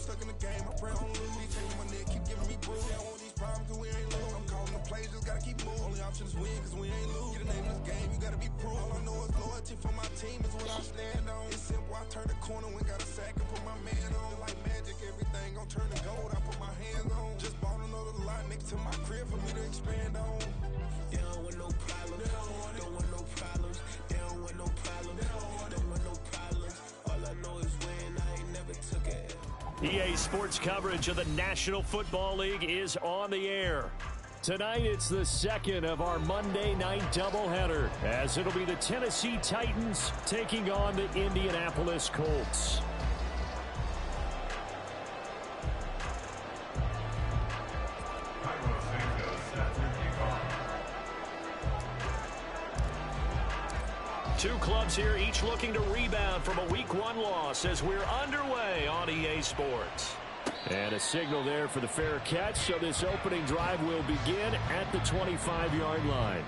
stuck in the game, I pray I don't lose. These chains on my neck keep giving me bruise. They don't want these problems cause we ain't lose. I'm calling the plays, just gotta keep moving. Only option is win cause we ain't lose. Get a name in this game, you gotta be proof. All I know is loyalty for my team is what I stand on. It's simple, I turn the corner when got a sack and put my man on. Like magic, everything gon' turn to gold, I put my hands on. Just bought another lot next to my crib for me to expand on. They don't want no problems, don't want no problems. They don't want no problems, don't want no problems. All I know is win, I ain't never took it. EA Sports coverage of the National Football League is on the air. Tonight, it's the second of our Monday night doubleheader, as it'll be the Tennessee Titans taking on the Indianapolis Colts. Two clubs here, each looking to rebound from a Week 1 loss as we're underway on EA Sports. And a signal there for the fair catch, so this opening drive will begin at the 25-yard line.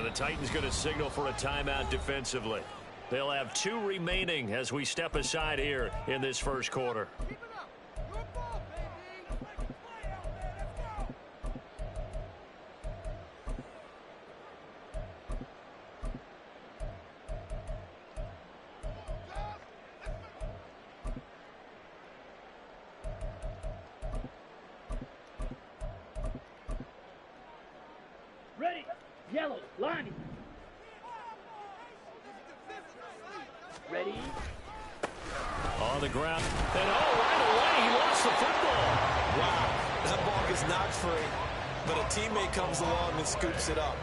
The Titans going to signal for a timeout defensively. They'll have 2 remaining as we step aside here in this first quarter. Ready, yellow, lining. Ready. On the ground. And right away, he lost the football. Wow, that ball gets knocked free, but a teammate comes along and scoops it up.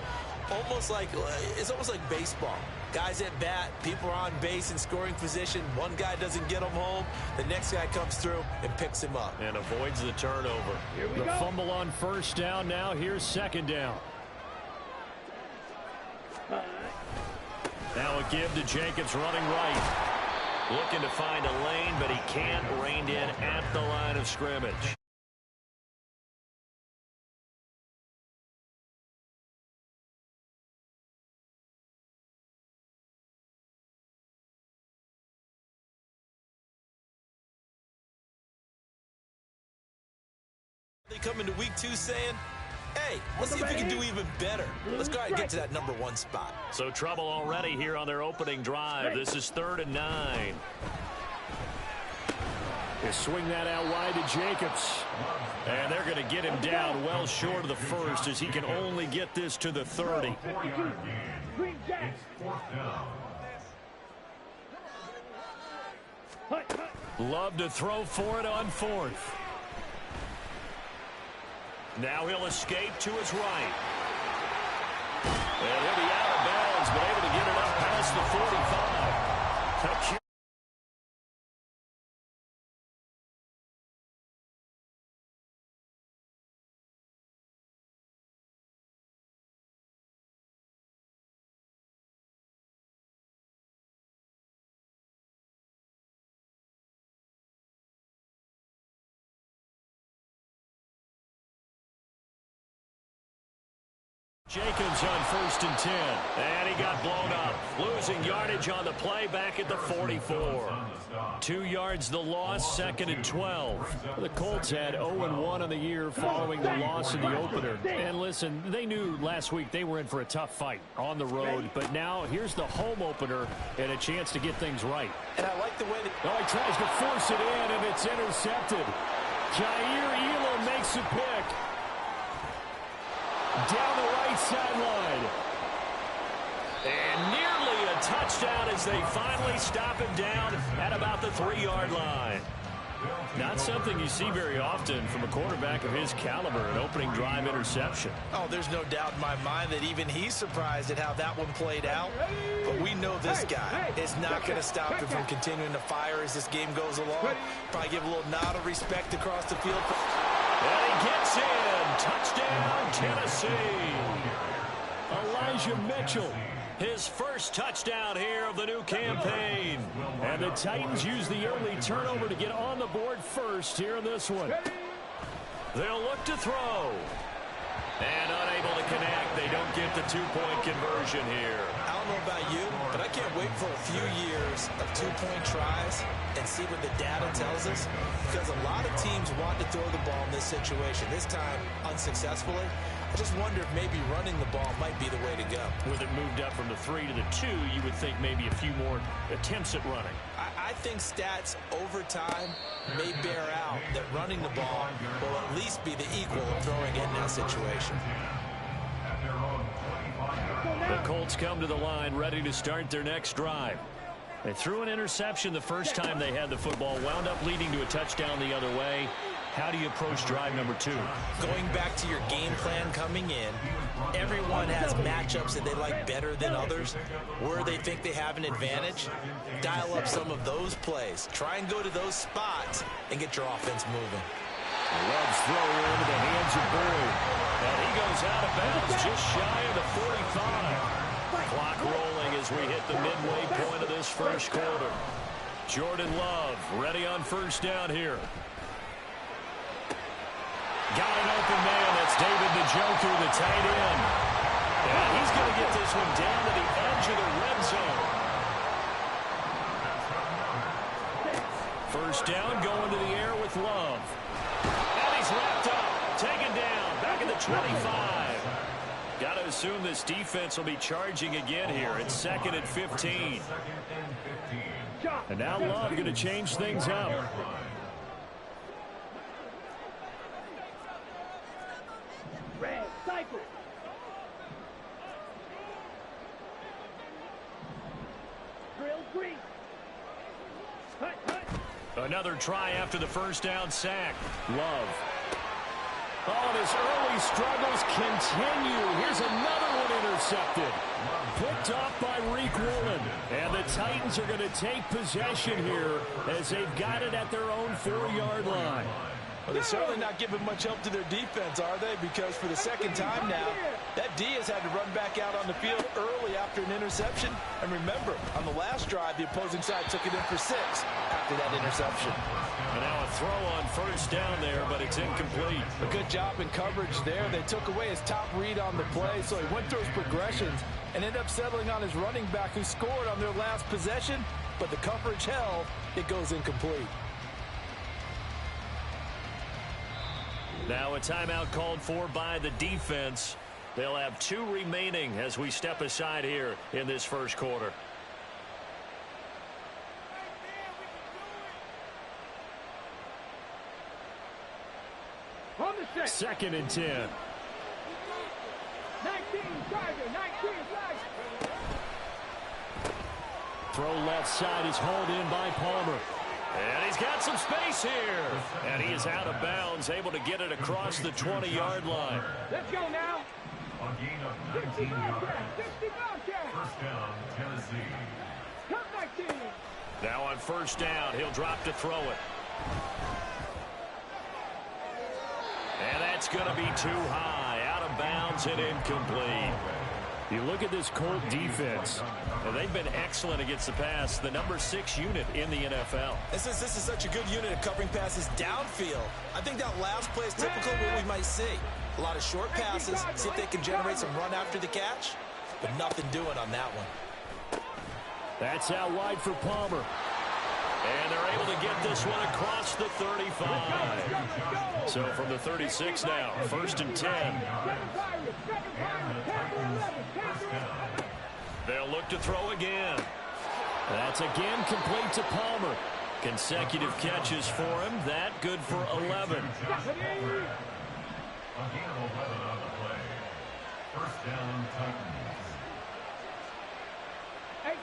It's almost like baseball. Guys at bat, people are on base in scoring position. One guy doesn't get him home. The next guy comes through and picks him up. And avoids the turnover. The fumble on first down now. Here's second down. Now a give to Jacobs running right. Looking to find a lane, but he can't. Reined in at the line of scrimmage. They come into week 2 saying, hey, let's see if we can do even better. Let's go ahead and get to that number 1 spot. So trouble already here on their opening drive. This is 3rd and 9. They swing that out wide to Jacobs. And they're going to get him down well short of the first as he can only get this to the 30. Love to throw for it on 4th. Now he'll escape to his right. And he'll be out of bounds, but able to get it up past the 45. Jacobs on 1st and 10. And he got blown up. Losing yardage on the play back at the 44. 2 yards the loss, 2nd and 12. The Colts had 0-1 on the year following the loss in the opener. And listen, they knew last week they were in for a tough fight on the road. But now here's the home opener and a chance to get things right. And I like the way he tries to force it in, and it's intercepted. Jair Elam makes a pick. Down the right sideline. And nearly a touchdown as they finally stop him down at about the 3-yard line. Not something you see very often from a quarterback of his caliber, an opening drive interception. Oh, there's no doubt in my mind that even he's surprised at how that one played out. But we know this guy is not going to stop him from continuing to fire as this game goes along. Probably give a little nod of respect across the field. And he gets in. Touchdown, Tennessee. Elijah Mitchell His first touchdown here of the new campaign. And the Titans use the early turnover to get on the board first here in this one. They'll look to throw. And unable to connect. They don't get the two-point conversion here. I don't know about you, but I can't wait for a few years of two-point tries and see what the data tells us. Because a lot of teams want to throw the ball in this situation. This time, unsuccessfully. I just wonder if maybe running the ball might be the way to go. With it moved up from the 3 to the 2, you would think maybe a few more attempts at running. I think stats over time may bear out that running the ball will at least be the equal of throwing it in that situation. The Colts come to the line ready to start their next drive. They threw an interception the first time they had the football, wound up leading to a touchdown the other way. How do you approach drive number 2? Going back to your game plan coming in, everyone has matchups that they like better than others, where they think they have an advantage. Dial up some of those plays. Try and go to those spots and get your offense moving. Love's throw into the hands of Boyd. And he goes out of bounds just shy of the 45. Clock rolling as we hit the midway point of this first quarter. Jordan Love ready on first down here. Got an open man. That's David Njoku, the tight end. And he's going to get this one down to the edge of the red zone. First down, going to the air with Love. And he's wrapped up. Taken down. Back at the 25. Got to assume this defense will be charging again here. It's 2nd and 15. And now Love going to change things up. Red, cycle. Drill green. Hut, hut. Another try after the first down sack. Love. Oh, and his early struggles continue. Here's another one intercepted. Picked off by Reek Woolen. And the Titans are going to take possession here as they've got it at their own 4-yard line. Well, they're certainly not giving much help to their defense, are they? Because for the second time now, that D has had to run back out on the field early after an interception. And remember, on the last drive, the opposing side took it in for 6 after that interception. And now a throw on first down there, but it's incomplete. A good job in coverage there. They took away his top read on the play, so he went through his progressions and ended up settling on his running back who scored on their last possession, but the coverage held. It goes incomplete. Now a timeout called for by the defense. They'll have 2 remaining as we step aside here in this first quarter. On the set. 2nd and 10. 19, Tiger, 19, flag. Throw left side is hauled in by Palmer. And he's got some space here. And he is out of bounds, able to get it across the 20-yard line. Let's go now. 60 Bobcat, 60 Bobcat. First down, Tennessee. Cut back team. Now on first down, he'll drop to throw it. And that's going to be too high. Out of bounds and incomplete. You look at this Colt defense, and they've been excellent against the pass, the number 6 unit in the NFL. And since this is such a good unit of covering passes downfield, I think that last play is typical of what we might see. A lot of short passes, see if they can generate some run after the catch, but nothing doing on that one. That's out wide for Palmer. And they're able to get this one across the 35. So from the 36 now, 1st and 10. They'll look to throw again. That's again complete to Palmer. Consecutive catches for him. That good for 11. Again, 11 on the play. First down, Titans. 18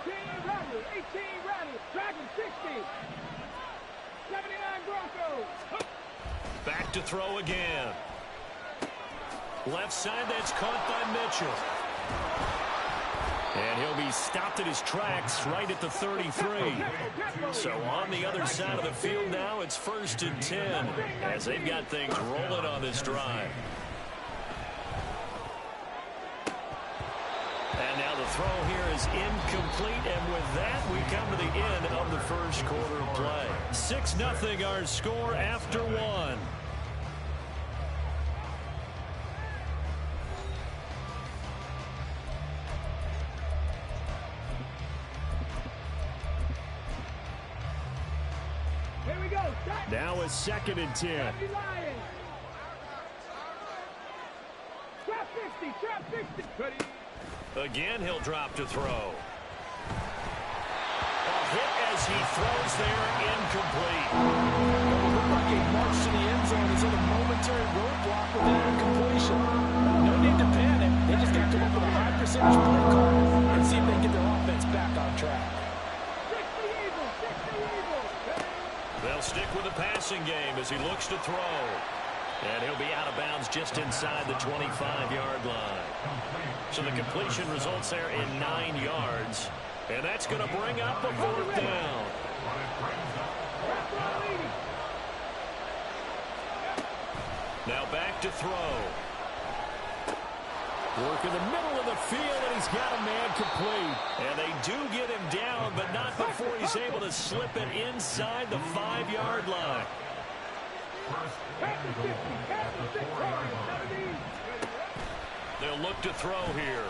Rounder, 18 Rounder, Dragon 60. 79 Broncos. Back to throw again. Left side, that's caught by Mitchell. And he'll be stopped in his tracks right at the 33. So on the other side of the field now, it's 1st and 10 as they've got things rolling on this drive. And now the throw here is incomplete, and with that, we come to the end of the first quarter of play. 6-0 our score after one. Here we go. Now a 2nd and 10. Trap 50, trap 50. Ready. Again, he'll drop to throw. A hit as he throws there, incomplete. It looked like a march to the end zone. He's on a momentary roadblock with that incompletion. No need to panic. They just got to come up with a high percentage play call and see if they can get their offense back on track. 60 Eagles, 60 Eagles. They'll stick with the passing game as he looks to throw. And he'll be out of bounds just inside the 25-yard line. So the completion results there in 9 yards. And that's going to bring up a 4th down. Now back to throw. Work in the middle of the field, and he's got a man complete. And they do get him down, but not before he's able to slip it inside the 5-yard line. They'll look to throw here.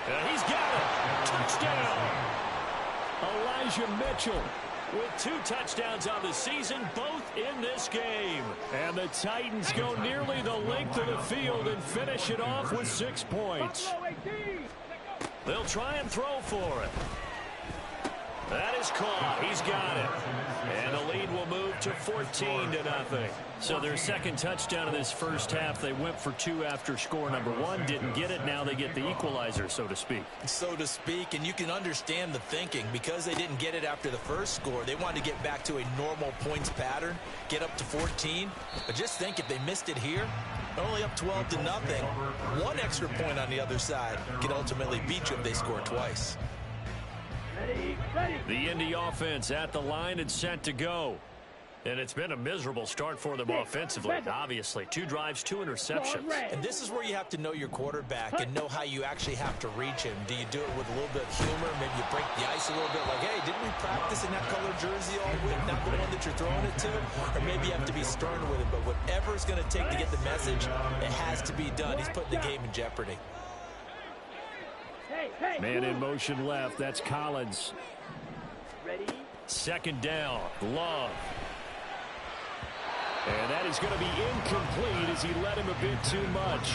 And he's got it. Touchdown. Elijah Mitchell with 2 touchdowns on the season, both in this game. And the Titans go nearly the length of the field and finish it off with 6 points. They'll try and throw for it. That is caught. He's got it. And the lead will move to 14-0. So their 2nd touchdown of this first half. They went for 2 after score number 1. Didn't get it. Now they get the equalizer, so to speak. So to speak, and you can understand the thinking. Because they didn't get it after the first score, they wanted to get back to a normal points pattern, get up to 14. But just think, if they missed it here, only up 12-0, 1 extra point on the other side can ultimately beat you if they score twice. The Indy offense at the line and set to go. And it's been a miserable start for them offensively, obviously. 2 drives, 2 interceptions. And this is where you have to know your quarterback and know how you actually have to reach him. Do you do it with a little bit of humor? Maybe you break the ice a little bit, like, hey, didn't we practice in that color jersey all week, not the one that you're throwing it to? Or maybe you have to be stern with him. But whatever it's going to take to get the message, it has to be done. He's putting the game in jeopardy. Man in motion left. That's Collins. Ready? 2nd down. Love. And that is going to be incomplete as he let him a bit too much.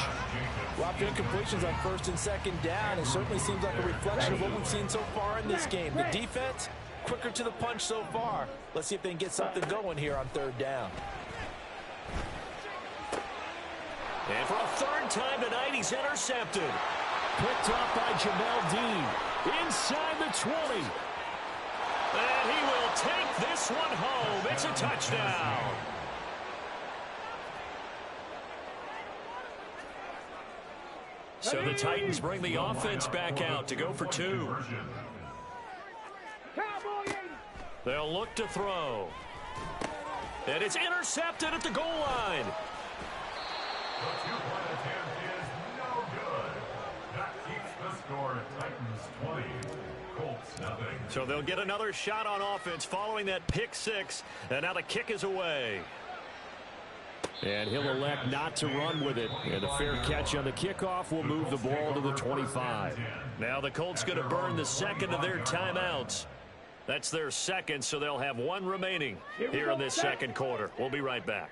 A lot of incompletions on 1st and 2nd down. It certainly seems like a reflection of what we've seen so far in this game. The defense, quicker to the punch so far. Let's see if they can get something going here on 3rd down. And for a 3rd time tonight, he's intercepted. Picked off by Jamel Dean. Inside the 20. And he will take this one home. It's a touchdown. So the Titans bring the offense back out to go for 2. They'll look to throw. And it's intercepted at the goal line. The 2-point attempt is no good. That keeps the score Titans 20, Colts nothing. So they'll get another shot on offense following that pick 6. And now the kick is away. And he'll elect not to run with it. And a fair catch on the kickoff will move the ball to the 25. Now the Colts going to burn the 2nd of their timeouts. That's their 2nd, so they'll have 1 remaining here in this 2nd quarter. We'll be right back.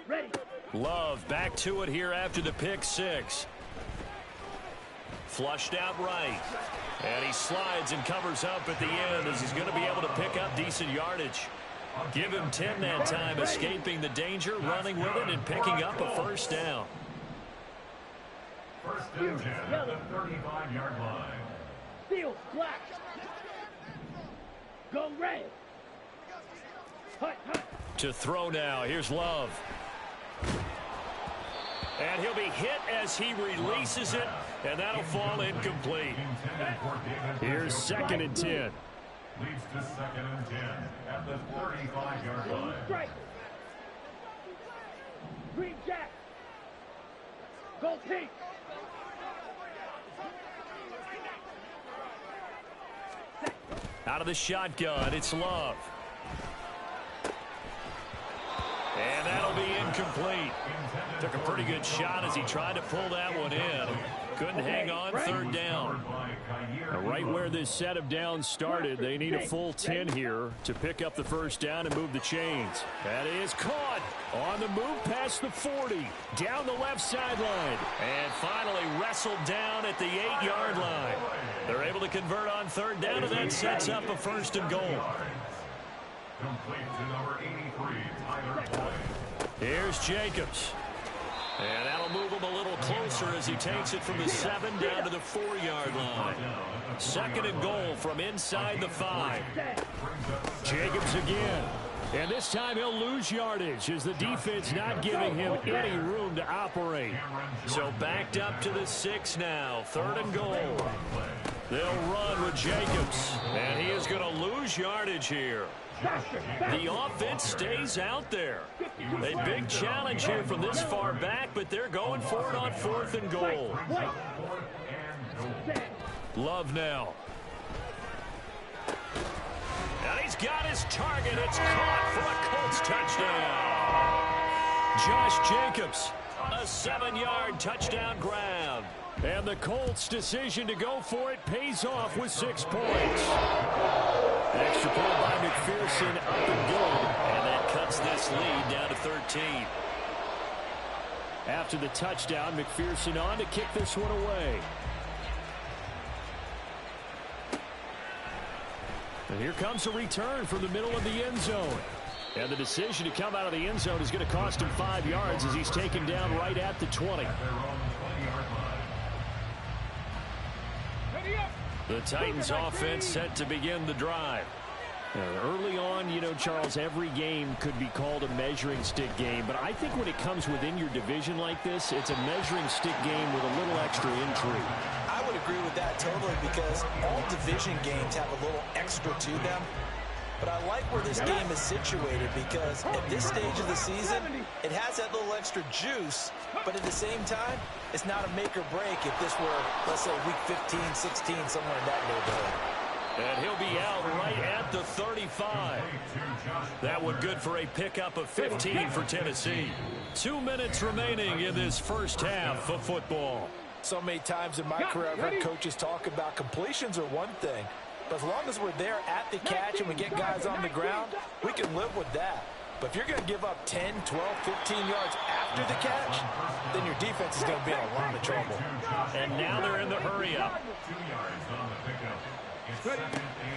Ready. Love back to it here after the pick 6. Flushed out right. And he slides and covers up at the end as he's going to be able to pick up decent yardage. Give him 10 that time, escaping the danger, running with it, and picking up a 1st down. 1st and 10 at the 35-yard line. Field black. Go red. Hut, hut. To throw now. Here's Love. And he'll be hit as he releases it, and that'll fall incomplete. Here's 2nd and 10. Leads to 2nd and 10 at the 35-yard line. Strike. Green Jack. Goal team. Out of the shotgun, it's Love. And that'll be incomplete. Took a pretty good shot as he tried to pull that one in. Couldn't hang on, third down. Right where this set of downs started, they need a full 10 here to pick up the first down and move the chains. That is caught on the move past the 40, down the left sideline, and finally wrestled down at the 8-yard line. They're able to convert on third down, and that sets up a first and goal. Complete to number 83, Tyler Boyd. Here's Jacobs. And that'll move him a little closer as he takes it from the 7 down to the 4-yard line. Second and goal from inside the 5. Jacobs again. And this time he'll lose yardage as the defense not giving him any room to operate. So backed up to the 6 now. Third and goal. They'll run with Jacobs. And he is going to lose yardage here. The offense stays out there. A big challenge here from this far back, but they're going for it on 4th and goal. Love now. And he's got his target. It's caught for a Colts touchdown. Josh Jacobs, a 7-yard touchdown grab. And the Colts' decision to go for it pays off with 6 points. Extra point by McPherson up and good. And that cuts this lead down to 13. After the touchdown, McPherson on to kick this one away. And here comes a return from the middle of the end zone. And the decision to come out of the end zone is going to cost him 5 yards as he's taken down right at the 20. The Titans offense set to begin the drive. Early on, you know, Charles, every game could be called a measuring stick game. But I think when it comes within your division like this, it's a measuring stick game with a little extra intrigue. I would agree with that totally because all division games have a little extra to them. But I like where this game is situated because at this stage of the season, it has that little extra juice. But at the same time, it's not a make or break if this were, let's say, week 15, 16, somewhere in that neighborhood. And he'll be out right at the 35. That one good for a pickup of 15 for Tennessee. 2 minutes remaining in this first half of football. So many times in my career, I've heard coaches talk about completions are one thing. But as long as we're there at the catch and we get guys on the ground, we can live with that. But if you're going to give up 10, 12, 15 yards after the catch, then your defense is going to be in a lot of trouble. And now they're in the hurry-up.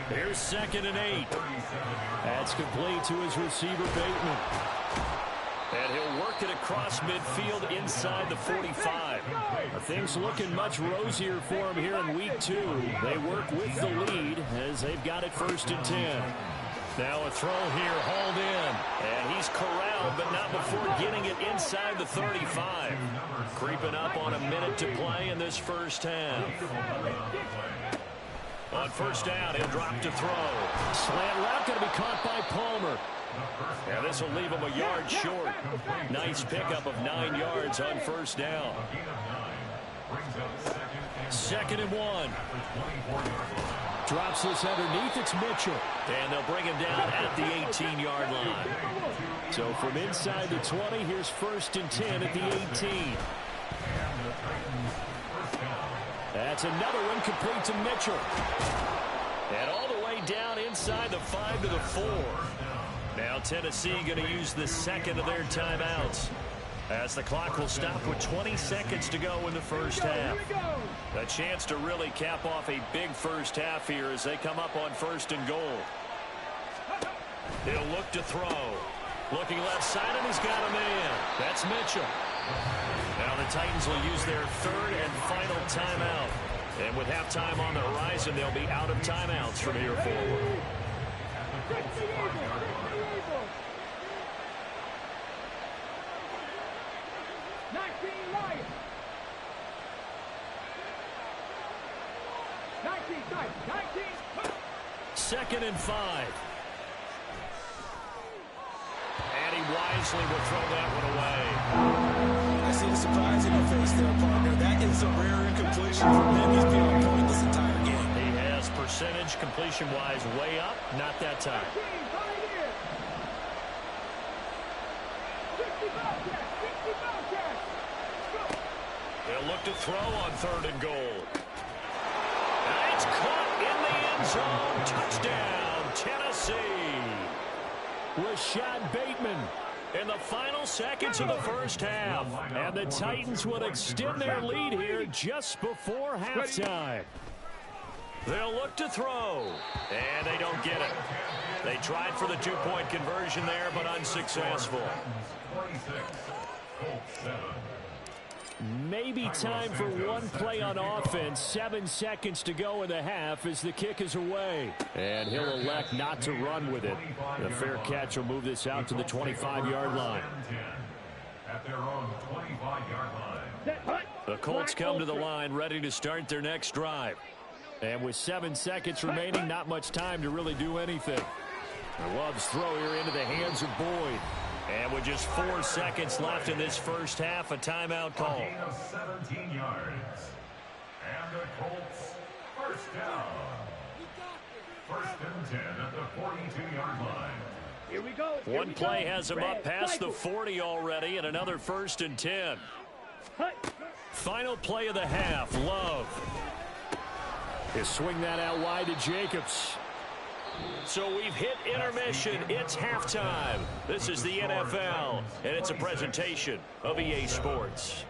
Here's 2nd and 8. That's complete to his receiver, Bateman. And he'll work it across midfield inside the 45. Things looking much rosier for him here in week 2. They work with the lead as they've got it 1st and 10. Now a throw here, hauled in. And he's corralled, but not before getting it inside the 35. Creeping up on a minute to play in this first half. On first down, he'll drop to throw. Slant route going to be caught by Palmer. And this will leave him a yard short. Nice pickup of 9 yards on first down. 2nd and 1. Drops this underneath. It's Mitchell. And they'll bring him down at the 18-yard line. So from inside the 20, here's 1st and 10 at the 18. That's another one complete to Mitchell. And all the way down inside the 5 to the 4. Now Tennessee going to use the second of their timeouts as the clock will stop with 20 seconds to go in the first half. A chance to really cap off a big first half here as they come up on 1st and goal. He'll look to throw. Looking left side, and he's got a man. That's Mitchell. Now the Titans will use their 3rd and final timeout. And with halftime on the horizon, they'll be out of timeouts from here forward. Second and 5. And he wisely will throw that one away. I see the surprise in your face there, partner. That is a rare incompletion from him. He's been on point this entire game. He has percentage completion-wise way up. Not that time. They'll look to throw on 3rd and goal. And it's caught in the end zone. Touchdown, Tennessee. Rashad Bateman in the final seconds of the first half. And the Titans will extend their lead here just before halftime. They'll look to throw. And they don't get it. They tried for the 2-point conversion there, but unsuccessful. Maybe time for one play on offense. 7 seconds to go in the half as the kick is away. And he'll elect not to run with it. The fair catch will move this out to the 25-yard line. At their own 25-yard line. The Colts come to the line ready to start their next drive. And with 7 seconds remaining, not much time to really do anything. Love's throw here into the hands of Boyd. And with just 4 seconds left in this first half, a timeout call. A gain of 17 yards. And the Colts first down. 1st and 10 at the 42-yard line. Here we go. One play has him up past the 40 already, and another 1st and 10. Final play of the half, Love. He'll swing that out wide to Jacobs. So we've hit intermission. It's halftime. This is the NFL, and it's a presentation of EA Sports.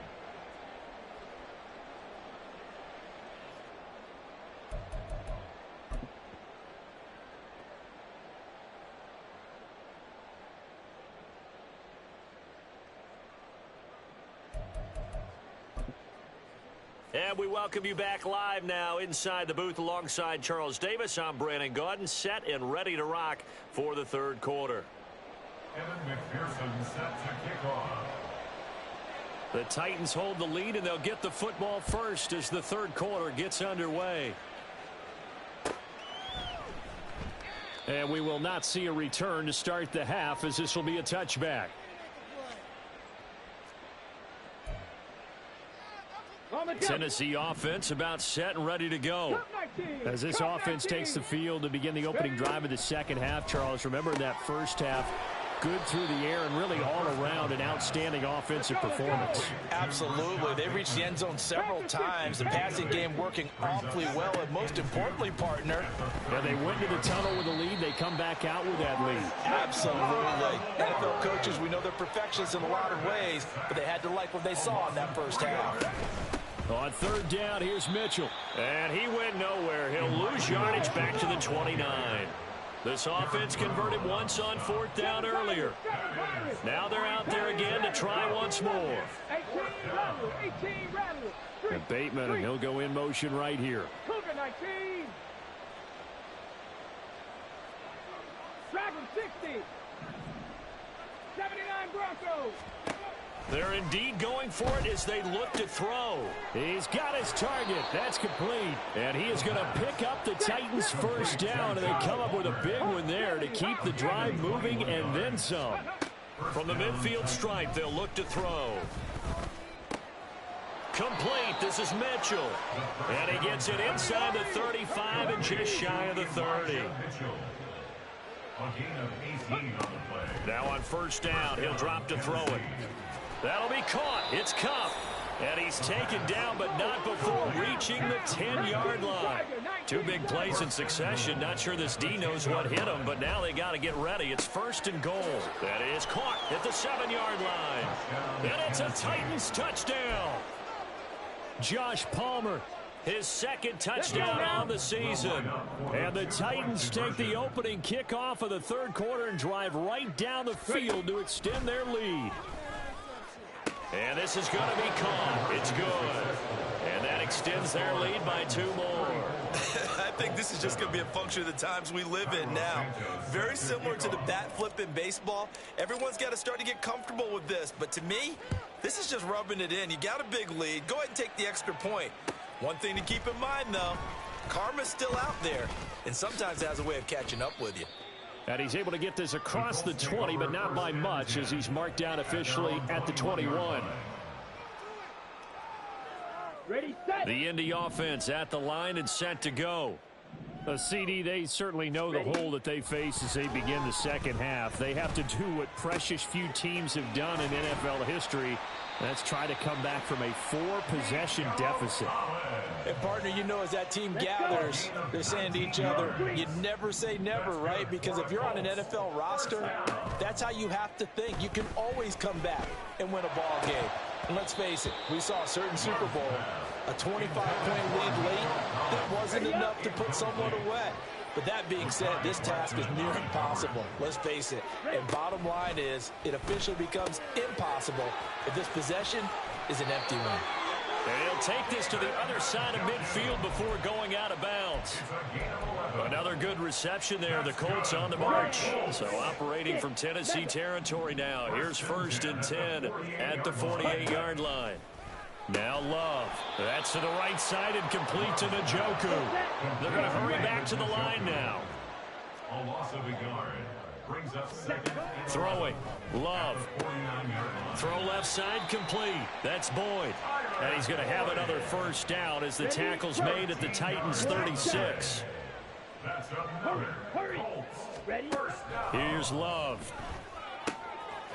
And we welcome you back live now inside the booth alongside Charles Davis. I'm Brandon Gaudin, set and ready to rock for the 3rd quarter. Evan McPherson set to kick off. The Titans hold the lead, and they'll get the football first as the 3rd quarter gets underway. And we will not see a return to start the half, as this will be a touchback. Tennessee offense about set and ready to go. As this offense takes the field to begin the opening drive of the second half, Charles, remember that first half, good through the air and really all around an outstanding offensive performance. Absolutely. They reached the end zone several times. The passing game working awfully well, and most importantly, partner. Yeah, they went to the tunnel with a lead. They come back out with that lead. Absolutely. NFL coaches, we know they're perfectionists in a lot of ways, but they had to like what they saw in that first half. On 3rd down, here's Mitchell. And he went nowhere. He'll lose yardage back to the 29. This offense converted once on 4th down earlier. Now they're out there again to try once more. And Bateman, he'll go in motion right here. Cougar 19. Dragon 60. 79 Broncos. They're indeed going for it as they look to throw. He's got his target. That's complete. And he is going to pick up the Titans' first down, and they come up with a big one there to keep the drive moving and then some. From the midfield stripe, they'll look to throw. Complete. This is Mitchell. And he gets it inside the 35 and just shy of the 30. Now on 1st down, he'll drop to throw it. That'll be caught. It's Cup. And he's taken down, but not before reaching the 10-yard line. 2 big plays in succession. Not sure this D knows what hit him, but now they got to get ready. It's 1st and goal. That is caught at the 7-yard line. And it's a Titans touchdown. Josh Palmer, his 2nd touchdown on the season. And the Titans take the opening kickoff of the 3rd quarter and drive right down the field to extend their lead. And this is going to be caught. It's good. And that extends their lead by 2 more. I think this is just going to be a function of the times we live in now. Very similar to the bat flip in baseball. Everyone's got to start to get comfortable with this. But to me, this is just rubbing it in. You got a big lead. Go ahead and take the extra point. One thing to keep in mind, though, karma's still out there. And sometimes it has a way of catching up with you. And he's able to get this across the 20, but not by much, as he's marked down officially at the 21. Ready, set. The Indy offense at the line and set to go. A CD, they certainly know the hole that they face as they begin the second half. They have to do what precious few teams have done in NFL history. That's try to come back from a 4-possession deficit. And, partner, you know, as that team gathers, they're saying to each other, you never say never, right? Because if you're on an NFL roster, that's how you have to think. You can always come back and win a ball game. And let's face it, we saw a certain Super Bowl, a 25-point lead late that wasn't enough to put someone away. But that being said, this task is near impossible. Let's face it. And bottom line is, it officially becomes impossible if this possession is an empty one. And he'll take this to the other side of midfield before going out of bounds. Another good reception there. The Colts on the march. So operating from Tennessee territory now. Here's 1st and 10 at the 48-yard line. Now Love. That's to the right side and complete to Njoku. They're going to hurry back to the line now. A loss of a yard brings up 2nd. Throwing. Love. Throw left side complete. That's Boyd. And he's going to have another 1st down as the tackle's made at the Titans' 36. That's another. Colts. Here's Love.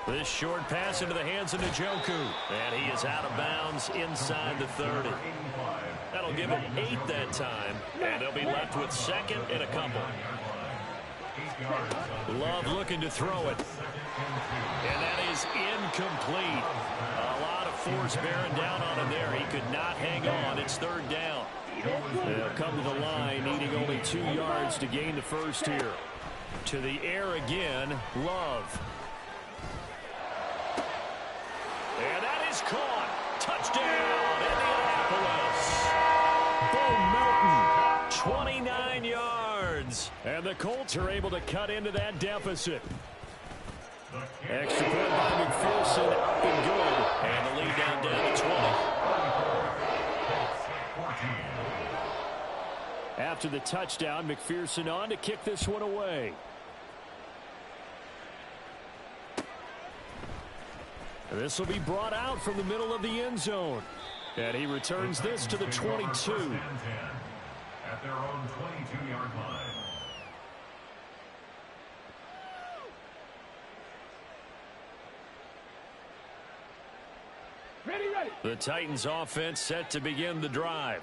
This short pass into the hands of Njoku. And he is out of bounds inside the 30. That'll give him 8 that time. And they'll be left with 2nd and a couple. Love looking to throw it. And that is incomplete. A lot of force bearing down on him there. He could not hang on. It's 3rd down. They'll come to the line, needing only 2 yards to gain the 1st here. To the air again, Love. And that is caught. Touchdown, Indianapolis. Bo Melton, 29 yards. And the Colts are able to cut into that deficit. Extra point by McPherson, up and good. And the lead down to 20. After the touchdown, McPherson on to kick this one away. This will be brought out from the middle of the end zone. And he returns this to the 22. At their own 22-yard line. Ready, ready. The Titans offense set to begin the drive.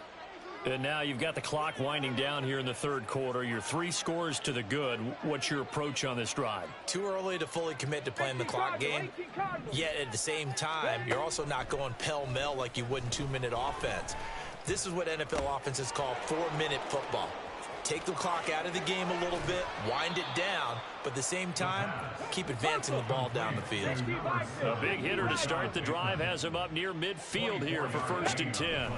And now you've got the clock winding down here in the 3rd quarter. You're 3 scores to the good. What's your approach on this drive? Too early to fully commit to playing the clock game. Yet at the same time, you're also not going pell-mell like you would in 2-minute offense. This is what NFL offenses call 4-minute football. Take the clock out of the game a little bit, wind it down, but at the same time, keep advancing the ball down the field. A big hitter to start the drive has him up near midfield here for 1st and 10.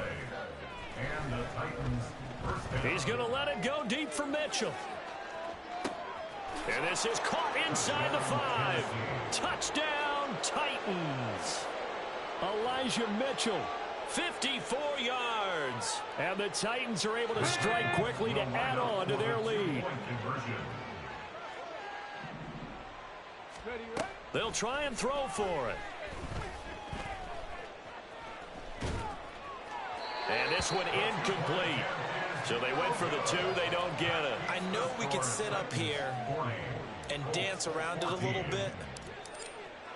He's going to let it go deep for Mitchell. And this is caught inside the 5. Touchdown, Titans. Elijah Mitchell, 54 yards. And the Titans are able to strike quickly to add on to their lead. They'll try and throw for it. And this one incomplete. So they went for the 2. They don't get it. I know we could sit up here and dance around it a little bit,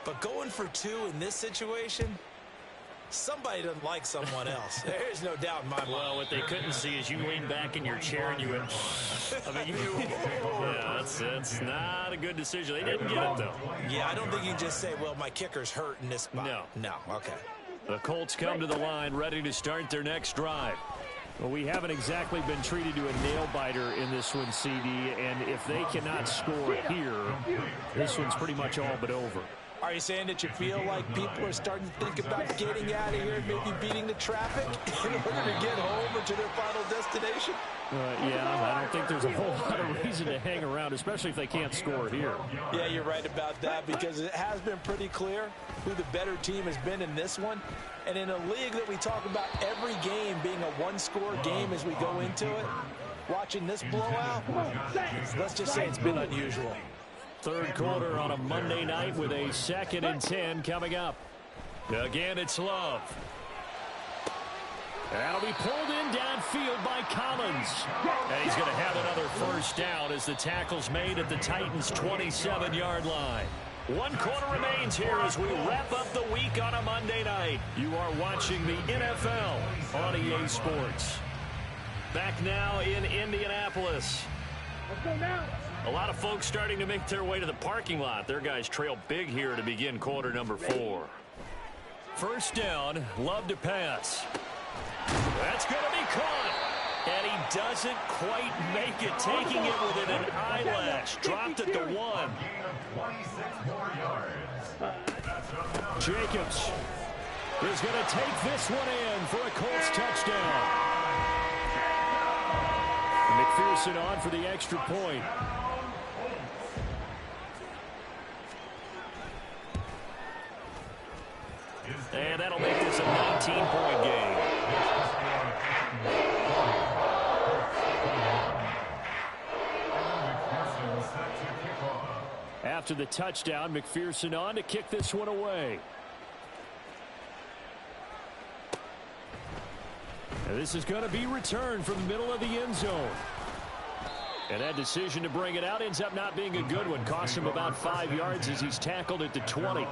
but going for 2 in this situation, somebody doesn't like someone else. There's no doubt in my mind. Well, what they couldn't see is you leaned back in your chair and you went, I mean, yeah, that's not a good decision. They didn't get it, though. Yeah, I don't think you can just say, well, my kicker's hurt in this spot. No. Okay. The Colts come to the line ready to start their next drive. Well, we haven't exactly been treated to a nail-biter in this one, CD, and if they cannot score here, this one's pretty much all but over. Are you saying that you feel like people are starting to think about getting out of here and maybe beating the traffic in order to get home or to their final destination? Yeah, I don't think there's a whole lot of reason to hang around, especially if they can't score here. Yeah, you're right about that, because it has been pretty clear who the better team has been in this one. And in a league that we talk about every game being a one-score game as we go into it, watching this blowout, let's just say it's been unusual. 3rd quarter on a Monday night with a 2nd and 10 coming up. Again, it's Love. That'll be pulled in downfield by Collins. And he's going to have another first down as the tackle's made at the Titans' 27-yard line. 1 quarter remains here as we wrap up the week on a Monday night. You are watching the NFL on EA Sports. Back now in Indianapolis. Let's go now. A lot of folks starting to make their way to the parking lot. Their guys trail big here to begin quarter number 4. First down, Love to pass. That's going to be caught. And he doesn't quite make it, taking it within an eyelash. Dropped at the 1. Jacobs is going to take this one in for a Colts touchdown. McPherson on for the extra point. And that'll make this a 19-point game. After the touchdown, McPherson on to kick this one away. And this is going to be returned from the middle of the end zone. And that decision to bring it out ends up not being a good one. Cost him about 5 yards as he's tackled at the 20.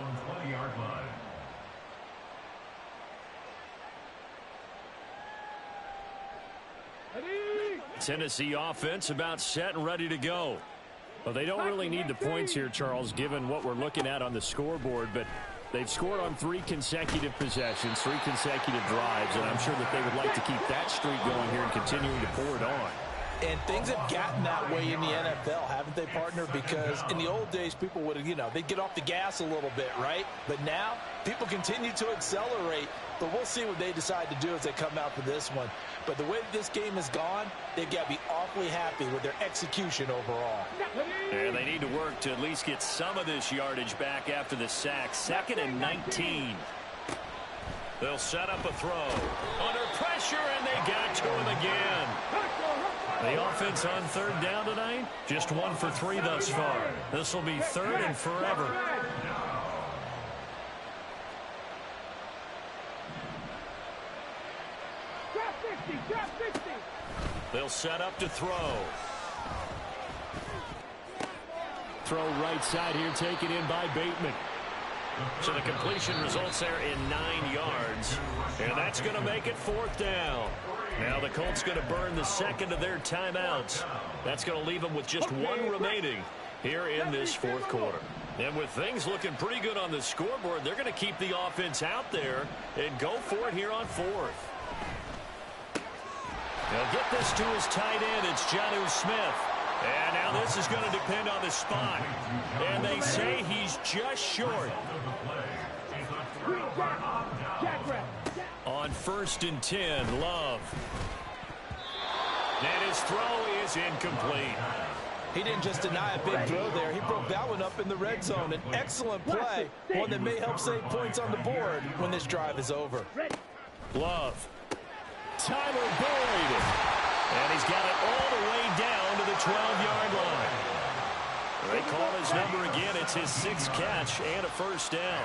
Tennessee offense about set and ready to go. Well, they don't really need the points here, Charles, given what we're looking at on the scoreboard, but they've scored on 3 consecutive possessions, 3 consecutive drives, and I'm sure that they would like to keep that streak going here and continuing to pour it on. And things have gotten that way in the NFL, haven't they, partner? Because in the old days, people would, they'd get off the gas a little bit, right? But now, people continue to accelerate. But we'll see what they decide to do as they come out for this one. But the way that this game has gone, they've got to be awfully happy with their execution overall. And they need to work to at least get some of this yardage back after the sack. 2nd and 19. They'll set up a throw. Under pressure, and they got to him again. The offense on 3rd down tonight, just 1 for 3 thus far. This will be 3rd and forever. Drop 50. They'll set up to throw. Throw right side here, taken in by Bateman. So the completion results there in 9 yards. And that's going to make it 4th down. Now the Colts going to burn the 2nd of their timeouts. That's going to leave them with just 1 remaining here in this 4th quarter. And with things looking pretty good on the scoreboard, they're going to keep the offense out there and go for it here on 4th. He'll get this to his tight end. It's Jonnu Smith. And now this is going to depend on the spot. And they say he's just short. On 1st and 10, Love. And his throw is incomplete. He didn't just deny a big throw there. He broke that one up in the red zone. An excellent play, one that may help save points on the board when this drive is over. Love. Tyler Boyd. And he's got it all the way down to the 12-yard line. They call his number again. It's his 6th catch and a first down.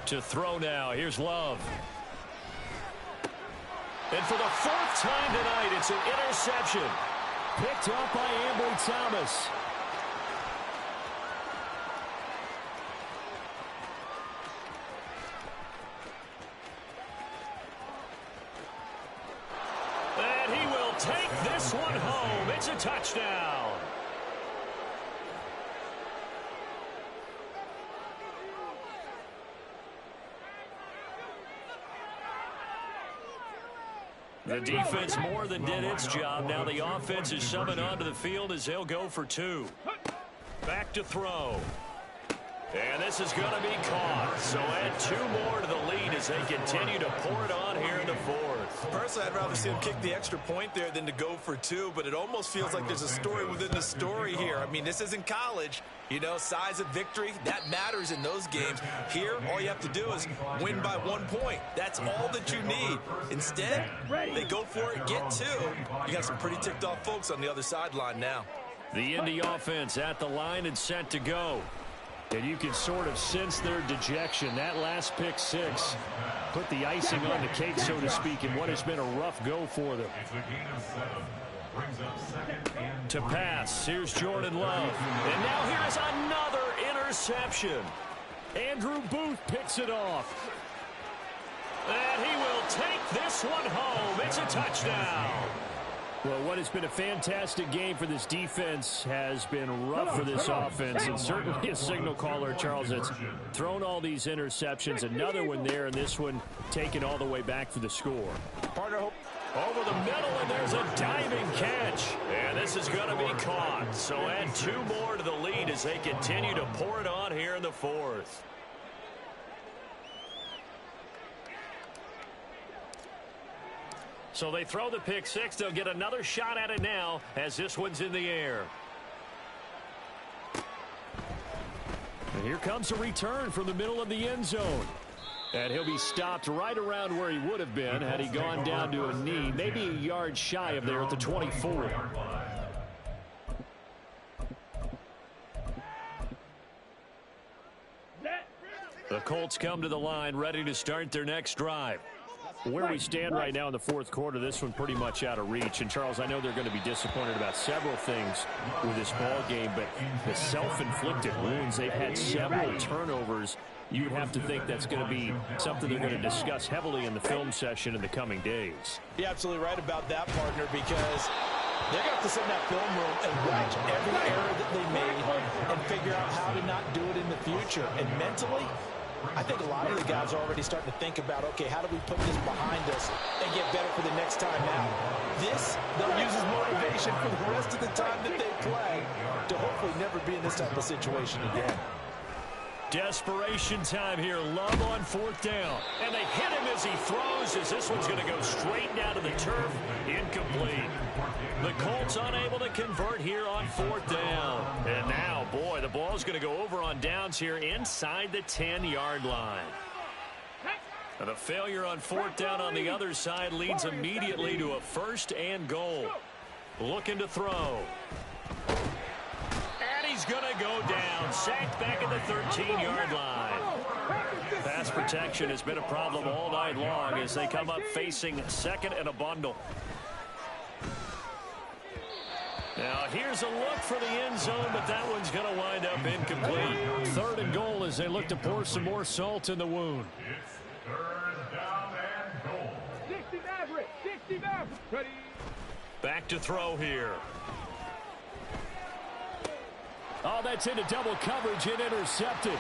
To throw now. Here's Love. And for the 4th time tonight, it's an interception. Picked up by Ambry Thomas. And he will take this one home. It's a touchdown. The defense more than did its job. Now the offense is summoned onto the field as they'll go for 2. Back to throw. And this is going to be caught. So add 2 more to the lead as they continue to pour it on here in the 4th. Personally, I'd rather see him kick the extra point there than to go for 2, but it almost feels like there's a story within the story here. I mean, this isn't college. Size of victory, that matters in those games. Here, all you have to do is win by 1 point. That's all that you need. Instead, they go for it, get 2. You got some pretty ticked off folks on the other sideline now. The Indy offense at the line and set to go. And you can sort of sense their dejection. That last pick six put the icing on the cake, so to speak, in what has been a rough go for them. To pass, here's Jordan Love. And now here is another interception. Andrew Booth picks it off. And he will take this one home. It's a touchdown. Well, what has been a fantastic game for this defense has been rough for this offense, and certainly a signal caller, Charles, that's thrown all these interceptions. Another one there, and this one taken all the way back for the score. Partner, over the middle, and there's a diving catch. And this is going to be caught. So add 2 more to the lead as they continue to pour it on here in the fourth. So they throw the pick six. They'll get another shot at it now as this one's in the air. And here comes a return from the middle of the end zone. And he'll be stopped right around where he would have been had he gone down to a knee, maybe a yard shy of there at the 24. The Colts come to the line ready to start their next drive. Where we stand right now in the fourth quarter, this one pretty much out of reach. And, Charles, I know they're going to be disappointed about several things with this ball game, but the self-inflicted wounds, they've had several turnovers. You'd have to think that's going to be something they're going to discuss heavily in the film session in the coming days. You're absolutely right about that, partner, because they're going to have to sit in that film room and watch every error that they made and figure out how to not do it in the future. And mentally, I think a lot of the guys are already starting to think about, okay, how do we put this behind us and get better for the next time out? This, they'll use as motivation for the rest of the time that they play to hopefully never be in this type of situation again. Desperation time here. Love on fourth down. And they hit him as he throws, as this one's going to go straight down to the turf. Incomplete. The Colts unable to convert here on fourth down. And now, boy, the ball's going to go over on downs here inside the 10-yard line. And the failure on fourth down on the other side leads immediately to a first and goal. Looking to throw. He's going to go down. Sacked back at the 13-yard line. Pass protection has been a problem all night long as they come up facing second and a bundle. Now, here's a look for the end zone, but that one's going to wind up incomplete. Third and goal as they look to pour some more salt in the wound. It's third down and goal. 60 Maverick. 60 Maverick. Ready. Back to throw here. Oh, that's into double coverage and intercepted.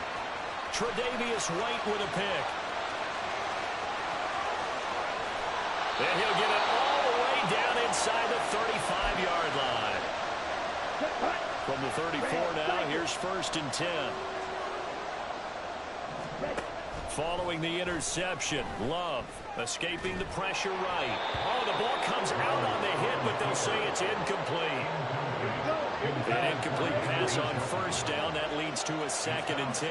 Tre'Davious White with a pick. And he'll get it all the way down inside the 35-yard line. From the 34 now, here's first and 10. Following the interception, Love escaping the pressure right. Oh, the ball comes out on the hit, but they'll say it's incomplete. An incomplete pass on first down. That leads to a second and 10.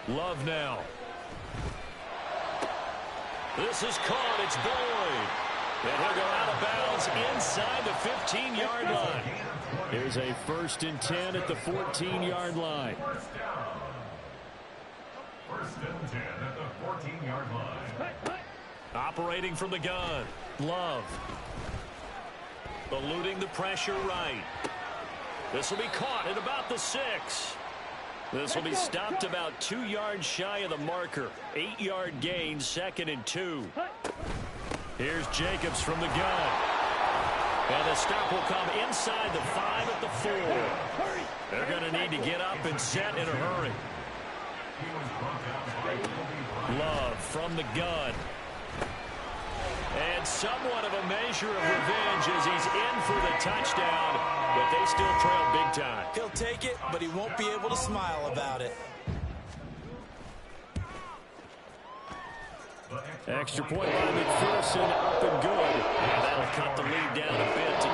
Love now. This is caught. It's Boyd. And he'll go out of bounds inside the 15-yard line. Here's a first and 10 at the 14-yard line. First and 10 at the 14-yard line. Operating from the gun. Love. Eluding the pressure right. This will be caught at about the 6. This will be stopped about 2 yards shy of the marker. 8-yard gain, second and 2. Here's Jacobs from the gun. And the stop will come inside the 5 at the 4. They're going to need to get up and set in a hurry. Love from the gun. And somewhat of a measure of revenge as he's in for the touchdown, but they still trail big time. He'll take it, but he won't be able to smile about it. Extra point by McPherson, up and good. And that'll cut the lead down a bit to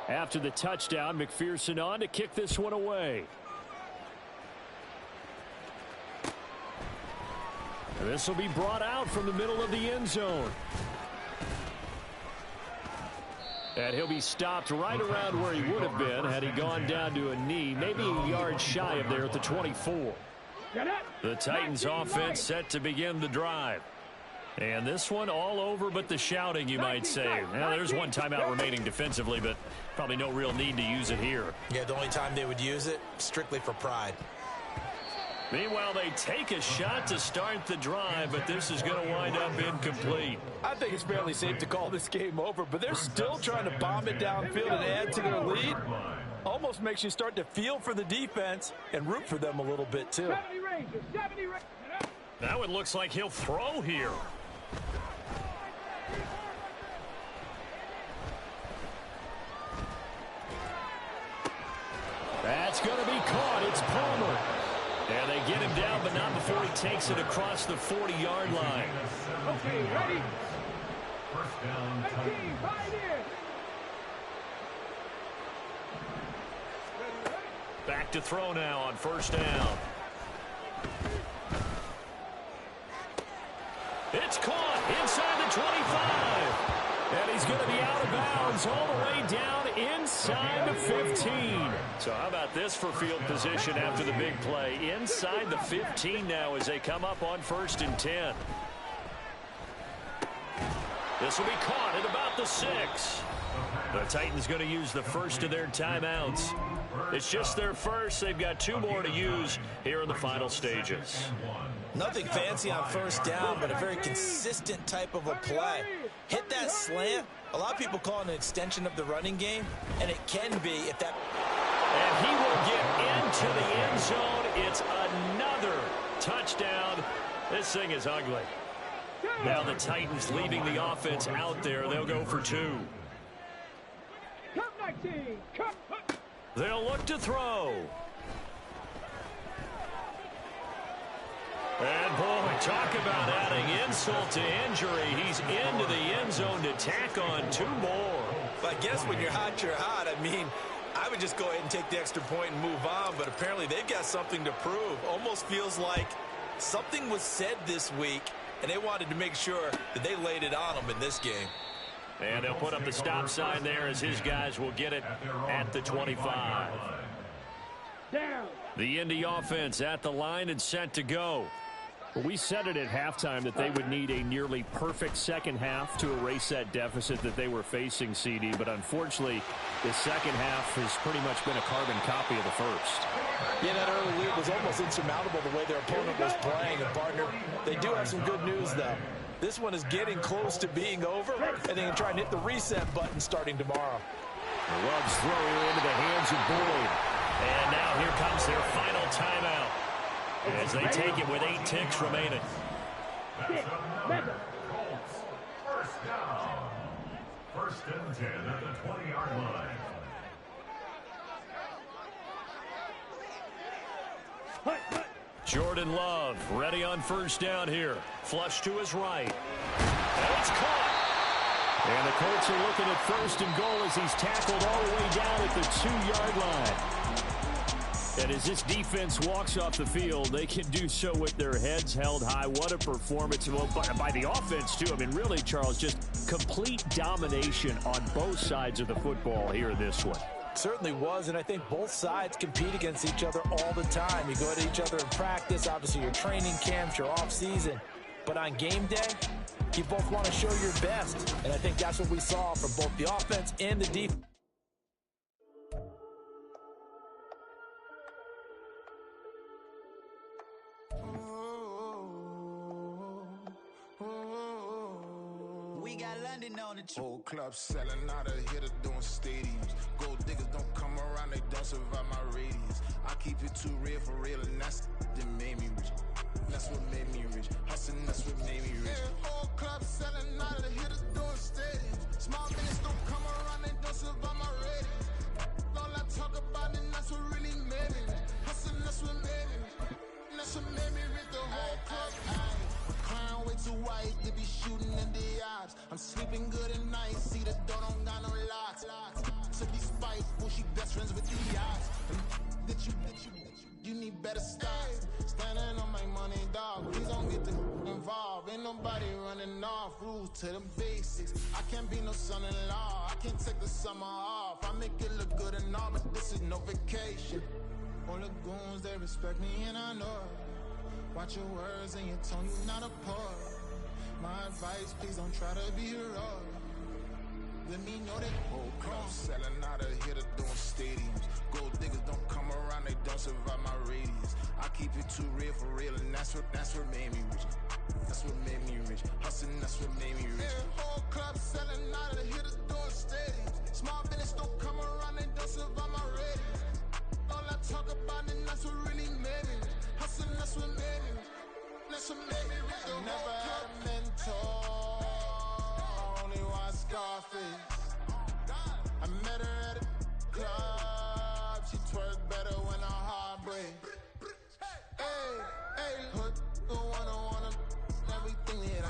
28. After the touchdown, McPherson on to kick this one away. This will be brought out from the middle of the end zone. And he'll be stopped right around where he would have been had he gone down to a knee, maybe a yard shy of there at the 24. The Titans offense set to begin the drive. And this one all over but the shouting, you might say. Now, there's one timeout remaining defensively, but probably no real need to use it here. Yeah, the only time they would use it, strictly for pride. Meanwhile, they take a shot to start the drive, but this is going to wind up incomplete. I think it's fairly safe to call this game over, but they're still trying to bomb it downfield and add to their lead. Almost makes you start to feel for the defense and root for them a little bit, too. Now it looks like he'll throw here. That's going to be caught. It's Palmer. And they get him down, but not before he takes it across the 40-yard line. Okay, ready? First down, Titans. Back to throw now on first down. It's caught inside the 25. And he's going to be out of bounds all the way down inside the 15. So how about this for field position after the big play? Inside the 15 now as they come up on 1st and 10. This will be caught at about the 6. The Titans going to use the first of their timeouts. It's just their first. They've got 2 more to use here in the final stages. Nothing fancy on first down, but a very consistent type of a play. Hit that slant. A lot of people call it an extension of the running game, and it can be if that. And he will get into the end zone. It's another touchdown. This thing is ugly. Now the Titans leaving the offense out there. They'll go for 2. They'll look to throw. And, boy, talk about adding insult to injury. He's into the end zone to tack on 2 more. But I guess when you're hot, you're hot. I mean, I would just go ahead and take the extra point and move on, but apparently they've got something to prove. Almost feels like something was said this week, and they wanted to make sure that they laid it on them in this game. And they'll put up the stop sign there as his guys will get it at the 25. The Indy offense at the line and set to go. Well, we said it at halftime that they would need a nearly perfect second half to erase that deficit that they were facing, CD. But unfortunately, the second half has pretty much been a carbon copy of the first. Yeah, that early lead was almost insurmountable the way their opponent was playing. And, partner, they do have some good news, though. This one is getting close to being over, and they can try and hit the reset button starting tomorrow. The Loves throw here into the hands of Boyd. And now here comes their final timeout as they take it with 8 ticks remaining. Colts, first down. 1st and 10 at the 20-yard line. Jordan Love ready on first down here. Flush to his right. And it's caught. And the Colts are looking at 1st and goal as he's tackled all the way down at the 2-yard line. And as this defense walks off the field, they can do so with their heads held high. What a performance by the offense, too. I mean, really, Charles, just complete domination on both sides of the football here in this one. Certainly was, and I think both sides compete against each other all the time. You go at each other in practice, obviously your training camps, your off-season. But on game day, you both want to show your best. And I think that's what we saw from both the offense and the defense. Whole club selling out of hitter doing stadiums. Gold diggers don't come around, they don't survive my radius. I keep it too real for real, and that's that made me rich. That's what made me rich. Hustling, that's what made me rich. Yeah, whole club selling out of hitters doing stadiums. Small business don't come around, they don't survive my radius. All I talk about it, that's what really made me rich. Hustling, that's what made me rich. That's what made me rich. The whole club. Crown way too white, they be shooting in the eyes. I'm sleeping good at night, see the door don't got no locks. To be spiteful, she best friends with the eyes. You need he better stop. Standing on my money, dog. Please don't get the involved. Ain't nobody running off. Rules to the basics. I can't be no son-in-law. I can't take the summer off. I make it look good and all, but this is no vacation. All the goons, they respect me and I know it. Watch your words and your tone, you not a poet. My advice, please don't try to be heroic. Let me know that whole club selling out of here to doing stadiums. Gold diggers don't come around, they don't survive my radius. I keep it too real for real, and that's what made me rich. That's what made me rich. Hustling, that's what made me rich. Yeah, whole club selling out of here to doing stadiums. Small business don't come around, they don't survive my radius. All I talk about it, that's what really made me rich. Hustling, that's what made me rich. That's what made me rich. Never had a mentor. Only one Scarface. I met her at a club. She twerk better when her heart breaks. Hey, hood, wanna everything that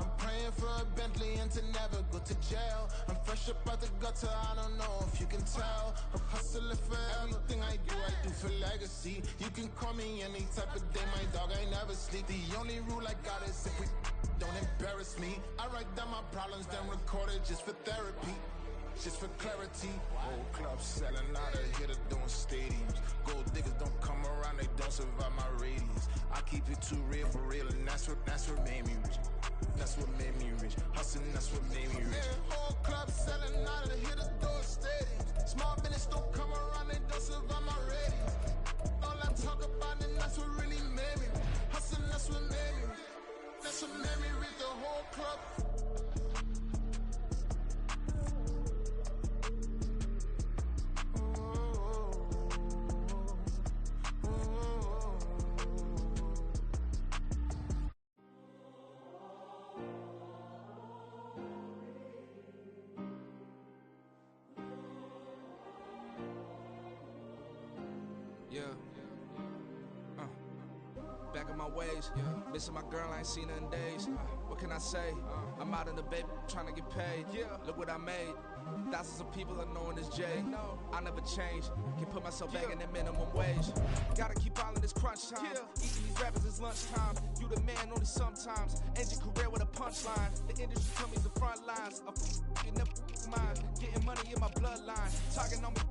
I'm praying for a Bentley and to never go to jail. I'm fresh up out the gutter, I don't know if you can tell. I'm hustling for everything I do for legacy. You can call me any type of day, my dog, I never sleep. The only rule I got is if we don't embarrass me. I write down my problems, then record it just for therapy. Just for clarity. Whole club selling out of here to doing stadiums. Gold diggers don't come around, they don't survive my radius. I keep it too real for real, and that's what made me rich. That's what made me rich. Hustling, that's what made me rich. Yeah, whole club selling out of here to doing stadiums. Small business don't come around, they don't survive my radius. All I talk about it, that's what really made me rich. Hustling, that's what made me rich. That's what made me rich. The whole club. Back in my ways, missing my girl, I ain't seen her in days. What can I say? I'm out in the baby, trying to get paid. Look what I made. Thousands of people are knowing this Jay. I never change. Can put myself back in that minimum wage. Gotta keep all in this crunch time. Eating these rappers is lunchtime. You the man only sometimes. End your career with a punchline. The industry tell me the front lines. You never mind. Getting money in my bloodline. Talking on me,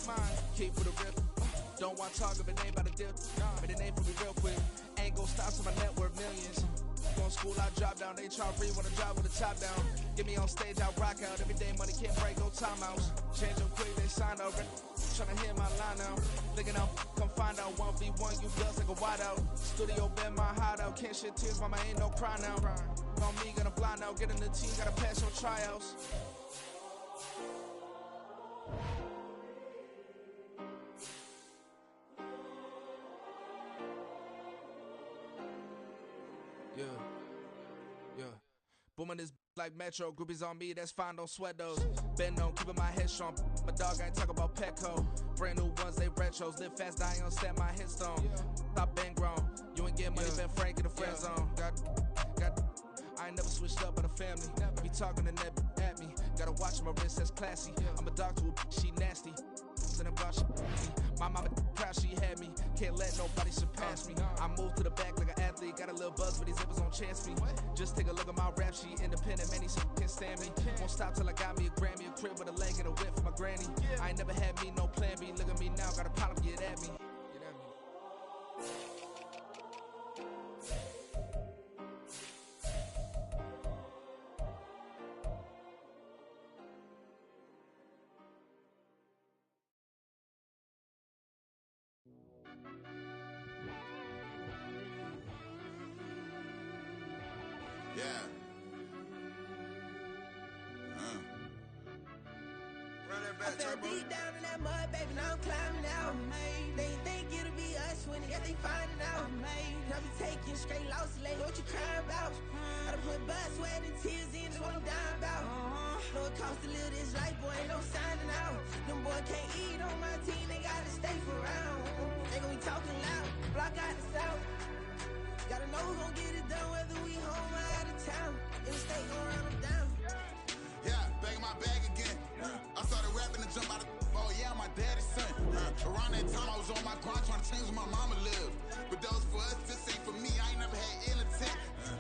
mine. Keep with a rip. Don't want to talk if it ain't about a deal. But it ain't for me real quick. Ain't gon' stop so my net worth millions. Going school, I drop down. They try to read when I drive with the top down. Get me on stage, I rock out. Every day money can't break, no timeouts. Change them quick, they signed up. Tryna hear my line now. Thinking I'm come find out 1v1, you bloods like a whiteout. Studio been my hideout. Can't shed tears, mama ain't no cry now. On me, gonna blind out. Get in the team, gotta pass your tryouts. Booming this like Metro, groupies on me, that's fine, don't sweat those. Been on, keeping my head strong. My dog ain't talk about Petco. Brand new ones, they retros. Live fast, dying on stand my headstone. Stop been grown. You ain't getting money, been frank in the friend zone. I ain't never switched up on the family. Be talking to that at me. Gotta watch my wrist, that's classy. I'm a dog to a she nasty. Then I'm gone, she my mama proud she had me. Can't let nobody surpass me. I move to the back like an athlete. Got a little buzz, but these zippers don't chance me. Just take a look at my rap sheet. Independent, many can't stand me. Won't stop till I got me a Grammy, a crib with a leg and a whip for my granny. I ain't never had me no plan B. Look at me now, got a problem, get at me. Yeah. Run that back, I fell Turbo. deep down in that mud, baby, now I'm climbing out. They ain't think it'll be us when it, yet they finding out. Now we taking straight losses, like what you crying about? I done put blood, sweat, and tears in, that's what I'm dying about. Know it costs to live this life, boy, ain't no signing out. Them boy can't eat on my team, they gotta stay for round. They gon' be talking loud, block out the south. Gotta know who gon' get it done, whether we home or out of town. In the state, gon' run them down. Yeah, back in my bag again. I started rapping to jump out of. Oh yeah, my daddy's son. Around that time I was on my grind trying trying to change where my mama live. But that was for us, this ain't for me. I ain't never had ill intent.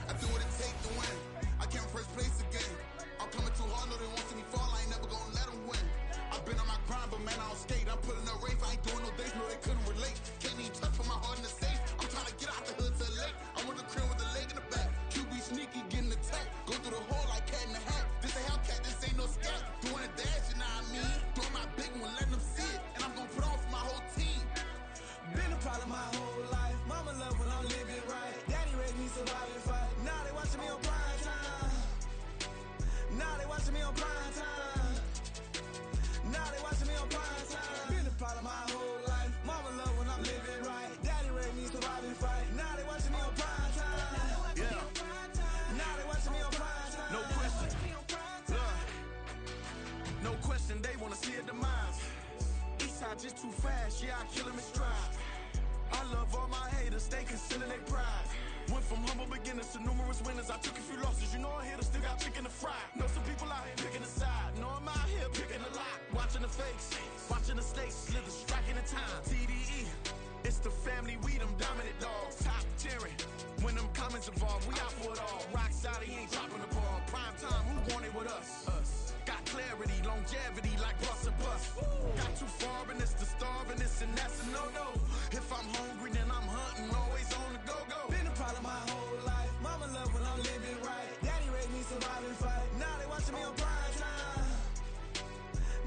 I do what it takes to win. I came first place again. I'm coming too hard, no they won't see me fall. I ain't never gonna let them win. I've been on my grind, but man, I don't skate. I'm putting up race, I ain't doing no days, no they couldn't relate. Can't even touch for my heart in the safe. I'm trying to get out the hood to the lake. I'm with the crib with the leg in the back. QB sneaky, getting attacked. Go through the hole like cat in the hat. This a Hellcat, this ain't no scat. Doing a dash, you know what I mean? Doing my big one, letting them see it. And I'm gonna put on for my whole team. Been a problem my whole life. Mama love when I'm living right. Daddy raised me survive and fight. Now they watching me on prime time. Now they watching me on prime time. Now they watching me on prime time. Been a problem my whole life. Mama love when I'm living right. Daddy raised me survive and fight. Now they watching me on prime time. Yeah. Now they watching me on prime time. No question. Look. No question, they wanna see a demise. Eastside just too fast, yeah, I kill him in stride. I love all my haters, they concealing their pride. Went from humble beginners to numerous winners. I took a few losses, you know I hit, still got chicken to fry. Know some people out here picking a side. Know I'm out here picking a lot. Watching the fakes, watching the snakes slither, striking the time. TDE, it's the family, we them dominant dogs. Top tiering, when them comments involved, we out for it all. Rock side, he ain't dropping the ball. Prime time, who want it with us? Got clarity, longevity, like bus and bus. Got too far and it's the starving, this and that's a no-no. If I'm hungry, then I'm hunting, always on the go-go. Been a problem my whole life. Mama love when I'm living right. Daddy raised me survive and fight. Now they watching me on prime time.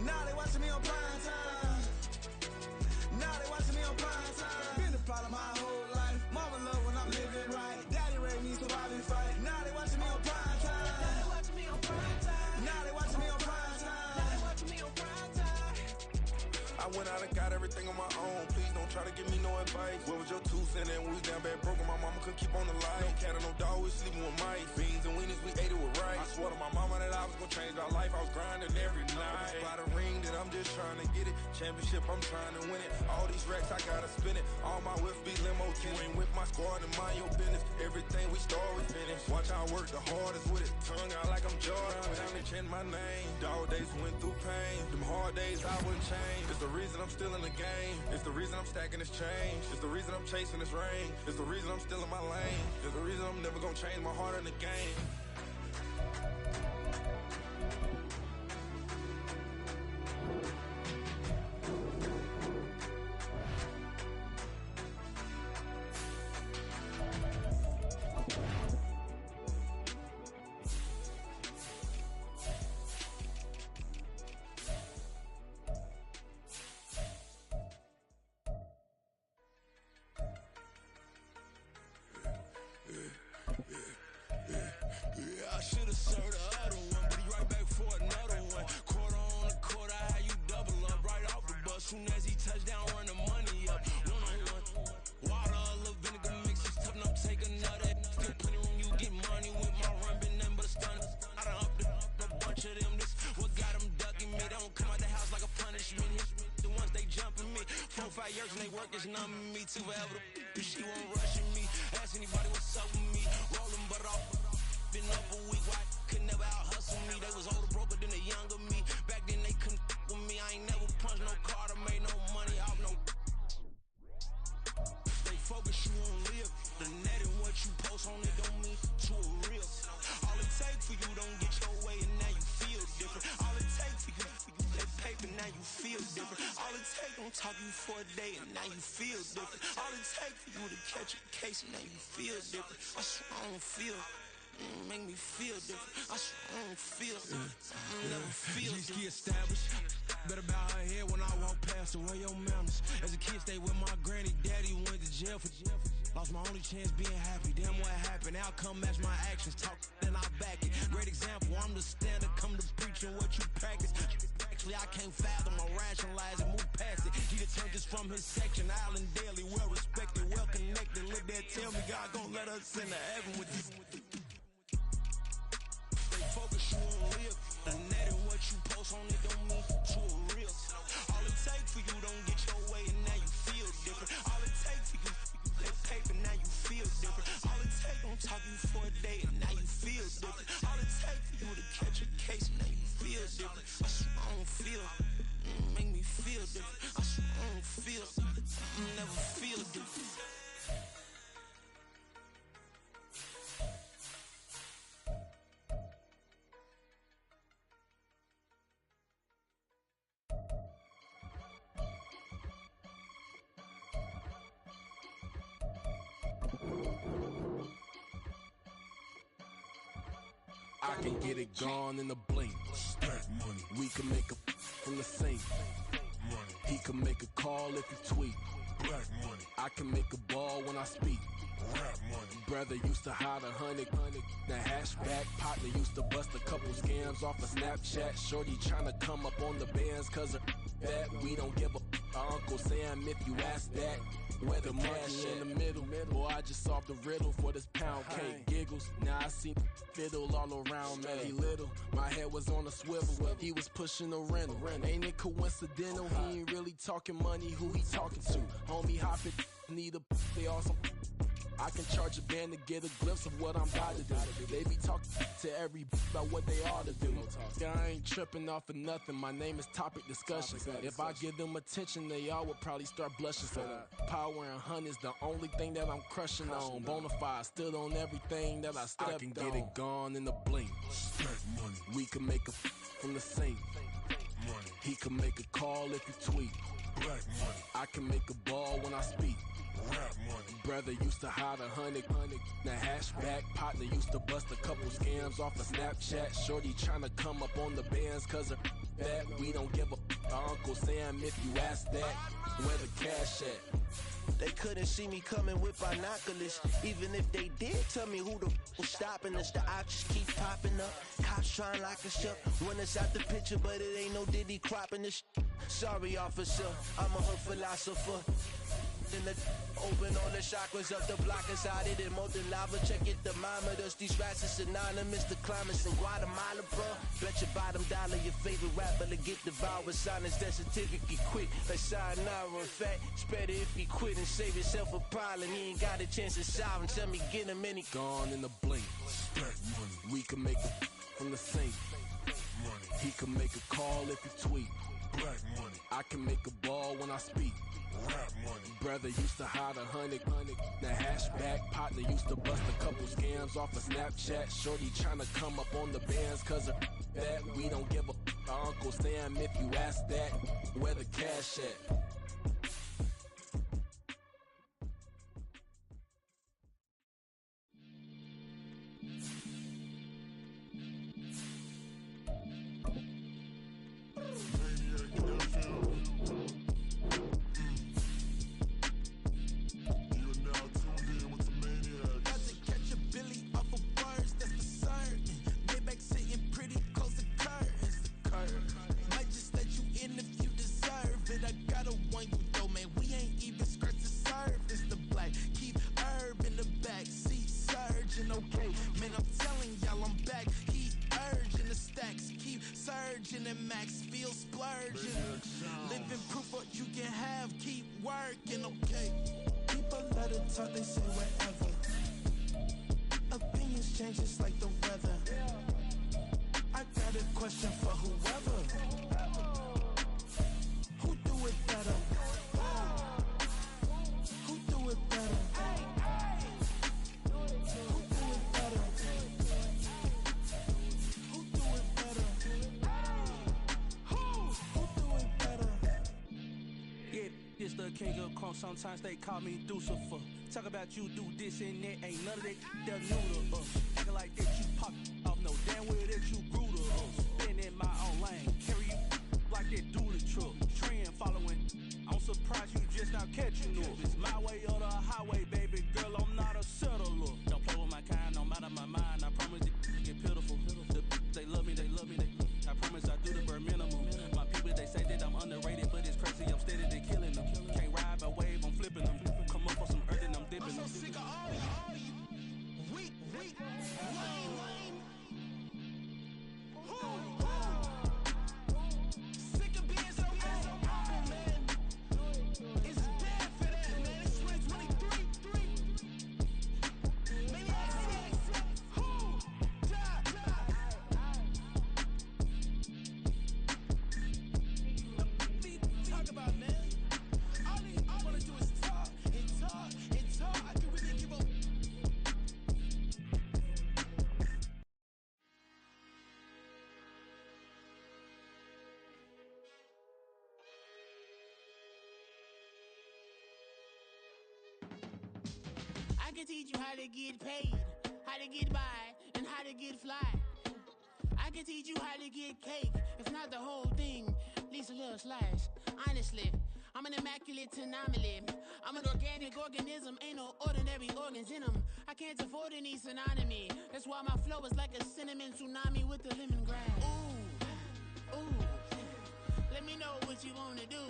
Now they watching me on prime time. Now they watching me on prime time. Been a problem my whole life. Mama love when I'm living right. Daddy raised me survive and fight. Now they watching me on prime time. Now they watching me on prime time. Now they watching me on prime time. Now they watching me on prime time. I went out and got everything on my own. Please don't try to give me no advice. What was your 2 cents and we was down bad broke and my mama couldn't keep on the light. No cat or no dog, we sleeping with mice. Beans and weenies, we ate it with rice. I swore to my mama that I was gonna change our life. I was grinding every night. By the ring that I'm just trying to get it. Championship, I'm trying to win it. All these racks, I gotta spin it. All my whips be limo 10. You ain't with my squad and mind your business. Everything we start, we finish. Watch I work the hardest with it. Tongue out like I'm Jordan. Without me chanting my name. Dog days went through pain. Them hard days I wouldn't change. It's the reason I'm still in the game. It's the reason I'm stacking this change. It's the reason I'm chasing this rain. It's the reason I'm still in my lane. It's the reason I'm never gonna change my heart in the game. Yeah, I should've served the other one, but he right back for another one. Quarter on the quarter, how you double up right off the bus. Soon as he touch down, run the money up. One-on-one. Water, a little vinegar mix, it's tough enough, take another. Still plenty room, you get money with my run, been nothing but a stun. I done upped a bunch of them, this what got them ducking me. They don't come out the house like a punishment. The ones they jumping me. 4-5 years and they work is numbing me. Too forever, she won't rushing me. Ask anybody what's up with me. Rolling but off. Been up a week, why could never out hustle me? They was older, broke, but then they younger me. Back then they couldn't with me. I ain't never punched no card or made no money off no. They focus you on live. The net and what you post on it don't mean to a real. All it take for you don't get your way and now you feel different. All it take for you that paper, now you feel different. All it take don't talk you for a day and now you feel different. All it take for you to catch a case and now you feel different. I swear I don't feel. Make me feel different. I swear I don't feel. I never feel different. Established. Better bow her head when I walk past her. Where your manners? As a kid, stayed with my granny. Daddy went to jail for. Lost my only chance being happy. Damn, what happened? Outcome match my actions. Talk, then I back it. Great example. I'm the standard. Come to preaching what you practice. Actually, I can't fathom or rationalize and move past it. He turned this from his section. Island daily, well respected, well connected. Look there, tell me God gon' let us into heaven with this. Focus you on live. The net and what you post on it don't mean to a real. All it take for you don't get your way and now you feel different. All it take for you that paper, now you feel different. All it take don't talk you for a day and now you feel different. All it take for you to catch a case and now you feel different. I swear I don't feel. Make me feel different. I swear I don't feel. never feel again. I can get it gone in a blink. Stack money. We can make a from the sink. Money. He can make a call if he tweet. Black money. I can make a ball when I speak. Rap money. Brother used to hide 100. The hashback partner used to bust a couple scams off of Snapchat. Shorty tryna come up on the bands cause of that. We don't give a Uncle Sam if you ask that. Where the cash in the middle. Boy, I just solved the riddle for this pound cake. Giggles, now I see fiddle all around me. He little, my head was on a swivel. He was pushing a rental. Ain't it coincidental? He ain't really talking money, who he talking to? Homie hopping, need a they awesome. I can charge a band to get a glimpse of what I'm about to do. They be talking to every about what they ought to do. Yeah, I ain't tripping off of nothing. My name is Topic Discussion. If I give them attention, they all would probably start blushing. So power and hunt is the only thing that I'm crushing on. Bonafide, stood on everything that I stepped on. I can get it gone in a blink. Stack money. We can make a from the sink. Money. He can make a call if he tweet. Black money. I can make a ball when I speak. Rap money. Brother used to hide 100. The hashback partner used to bust a couple scams off of Snapchat. Shorty tryna come up on the bands cause of that. We don't give a Uncle Sam if you ask that. Where the cash at? They couldn't see me coming with binoculars. Even if they did, tell me who the was stopping us. The options keep popping up. Cops trying lock us up. Run us out the picture, but it ain't no Diddy cropping this. Sorry, officer, I'm a hood philosopher. In the open all the chakras up the block inside it and molten lava. Check it, thermometers. These rats is synonymous. The climates in Guatemala, bro. Bet your bottom dollar your favorite rapper to get devoured. Sign his death certificate quick. Like sayonara. In fact, it's better if he quit and save himself a problem. He ain't got a chance to solve him. Tell me, get him any. Gone in a blink. Stack money. We can make a from the sink. Money. He can make a call if he tweet. Black money. I can make a ball when I speak. Rap money. Brother used to hide 100. The hashback partner used to bust a couple scams off of Snapchat. Shorty tryna come up on the bands cause of that. We don't give a Uncle Sam if you ask that. Where the cash at? They say wherever. Opinions change just like the weather. I got a question for whoever. Who do it better? Who do it better? Who do it better? Who do it better? Who do it better? Yeah, it's the king of crunk. Sometimes they call me Lucifer. Talk about you do this and that, ain't none of that they're new to us. Acting like that you pop off, no damn well that you grew to us. Been in my own lane, carry you like that do the truck. Trend following, I'm surprised you just not catching up. It's my way or the highway, baby girl, I'm not a settler. Don't play with my kind, I'm out of my mind. I promise it get pitiful. They love me, they love me, they love me. I promise I do the bare minimum. My people, they say that I'm underrated, but it's crazy, I'm steady, they killing them. Can't ride by wave, I'm flipping them. Come up on some earth and I'm dipping them. I'm so sick of all you weak, lame. Sick of being so man. It's dead for that, man. It's 2023. can teach you how to get paid, how to get by, and how to get fly. I can teach you how to get cake, if not the whole thing, at least a little slice. Honestly, I'm an immaculate anomaly. I'm an organic organism, ain't no ordinary organs in them. I can't afford any synonymy. That's why my flow is like a cinnamon tsunami with the lemongrass. Ooh, ooh, let me know what you wanna do.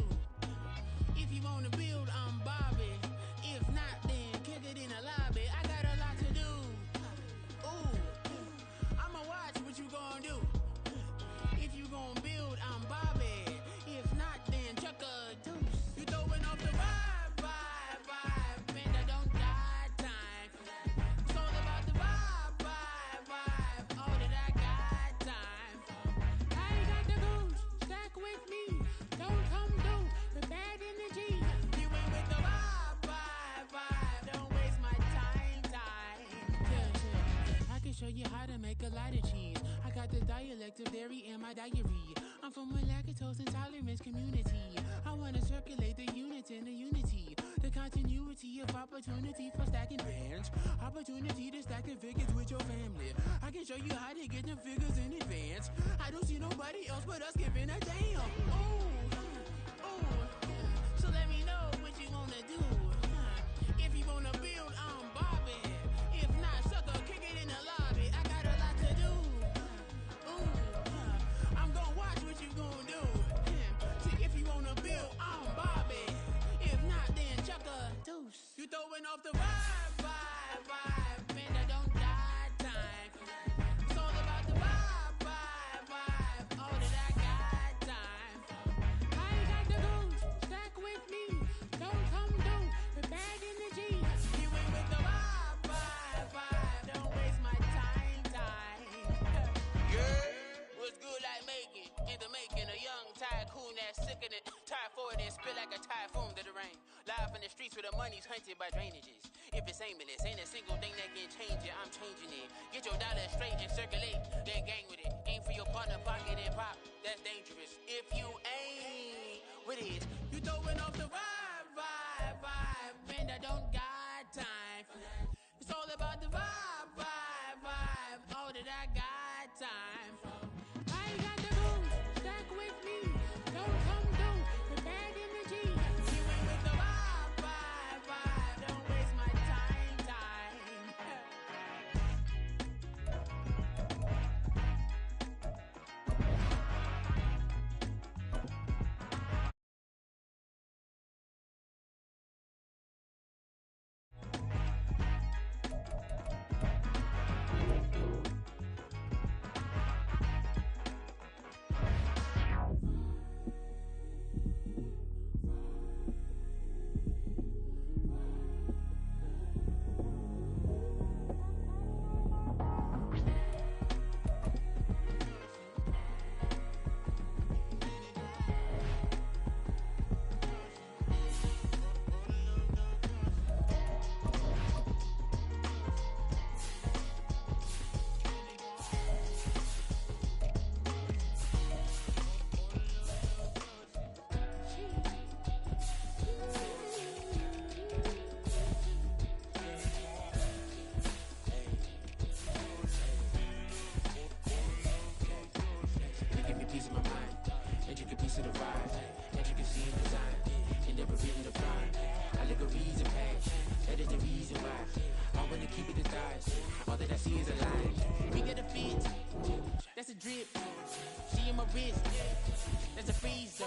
If you wanna build, I'm Bobby. If not, then kick it in the lobby. I got a lot to do. Ooh, I'ma watch what you gonna do. If you gonna build, I'm Bobby. If not, then chuck a deuce. You throwing off the vibe, and I don't got time. It's all about the vibe, all that I got time. I ain't got the goose, stack with me. Don't come through the bad energy. You ain't with the vibe, don't waste my time. Yeah, I can show you how to make a lot of cheese. I got the dialect of dairy in my diary. I'm from a lactose intolerance community. I wanna circulate the units in the unity. The continuity of opportunity for stacking bands. Opportunity to stack the figures with your family. I can show you how to get the figures in advance. I don't see nobody else but us giving a damn. Ooh, so let me know what you wanna do. If you wanna build, I'm Bobby. If not, sucker, kick it in the lobby. I got a lot to do. I'm gonna watch what you gonna do. See, if you wanna build, I'm Bobby. If not, then chuck a deuce. You throwing off the vibe, and I don't got time. It's all about the vibe, all that I got time. I ain't got the goose, stack with me. Don't come through the bad energy. You ain't with the vibe, don't waste my time. Yeah, what's good like making? In the making, a young tycoon that's sickening. Tire forward and spit like a typhoon to the rain. Live in the streets where the money's hunted by drainages. If it's aimless, ain't a single thing that can change it. I'm changing it. Get your dollar straight and circulate, then gang with it. Aim for your partner, pocket and pop. That's dangerous. If you ain't with it, you throwing off the vibe, and I don't got time. It's all about the vibe, all that I got time. I ain't got the goose, stack with me. Don't come through the bad energy. You ain't with the vibe, don't waste my time. That's a drip. She in my wrist. That's a freezer.